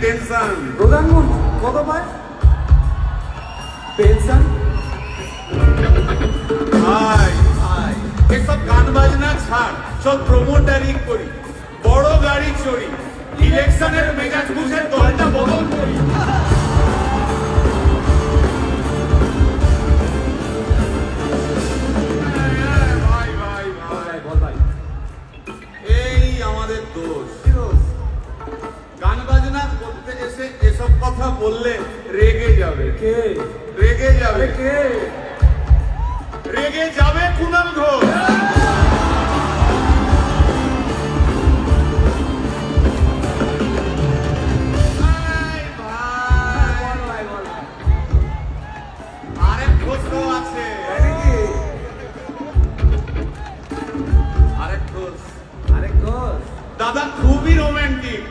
Tension. প্রধানমন্ত্রী কত পায় পেনশন? ভাই এসব গান বাজনা ছাড়, সব প্রমোটারিং করি, বড় গাড়ি চড়ি, ইলেকশনের মেজাজ বুঝে দলটা বদল করি। ভাই ভাই ভাই বল ভাই। এই আমাদের দোষ। গান বাজনা করতে এসে এসব কথা বললে রেগে যাবে। কে রেগে যাবে কে? রেগে যাবে কুণাল ঘোষ। ভাই, ভাই, আরেক ঘোষ তো আছে। আরেক ঘোষ দাদা খুবই রোমান্টিক,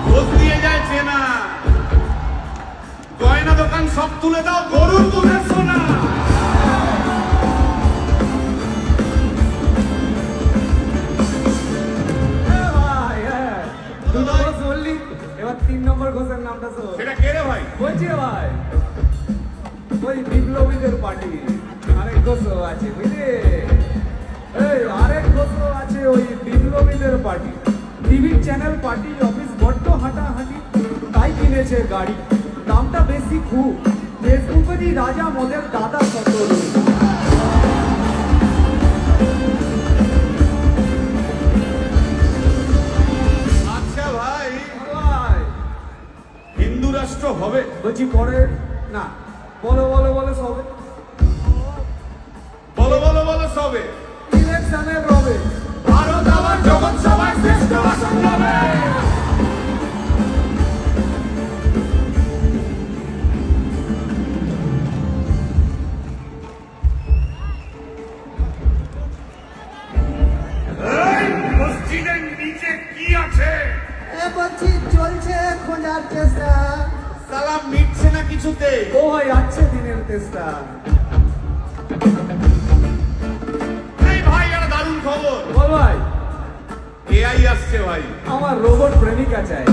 ঘোষ দিয়ে যায় চেনা, গয়না দোকান সব তুলে দাও, গরুর দুধের সোনা। এবার 3 নম্বর ঘোষের নামটা শোন। সেটা কে রে ভাই? বলছি রে ভাই, ওই বিপ্লবীদের পার্টি আরেক ঘোষও আছে বুঝলি। এই আরেক ঘোষও আছে ওই বিপ্লবীদের পার্টি। টিভির চ্যানেল পার্টি অফিস বড্ড হাঁটাহাঁটি, তাই কিনেছে গাড়ি, দামটা বেশি খুব, ফেসবুকেরই রাজা মদের দাদা সতর্ক। আচ্ছা ভাই, হিন্দু রাষ্ট্র হবে? বলছি পরে না, বলো বলো বলো সবে, বলো বলো বলো সবে। ইলেকশনের রবে ভারত আবার জগৎ সভায় শ্রেষ্ঠ আসন পাবে। এই মসজিদের নিচে কি আছে? বলছি চলছে খোঁজার চেষ্টা। সালাম মিটছে না কিছুতে। ও ভাই আছে দিনের চেষ্টা। এই ভাই একটা দারুণ খবর, বল ভাই। এআই আসছে ভাই। আমার রোবট প্রেমিকা চাই।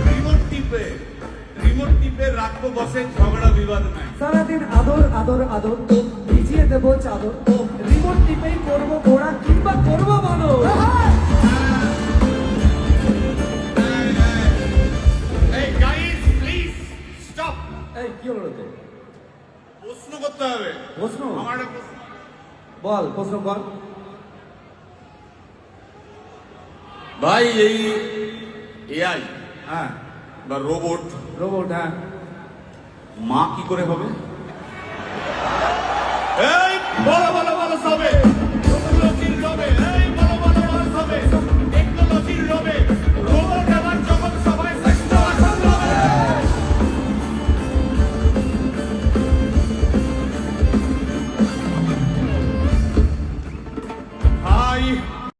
রিমোট টিপে রাখবো বসে, ঝগড়া বিবাদ নাই। সারাদিন আদর আদর আদর, তো ভিজিয়ে দেবো চাদর, তো রিমোট টিপেই করবো ঘোড়া কিংবা করবো বলো। এই গাইস প্লিজ স্টপ। এই কি হলো তো? প্রশ্ন করতে হবে। প্রশ্ন? আমার একটা প্রশ্ন। বল প্রশ্ন বল। ভাই এই এআই হ্যাঁ বা রোবট, রোবট, হ্যাঁ মা কি করে হবে? এই বলো বলো বলো সবে।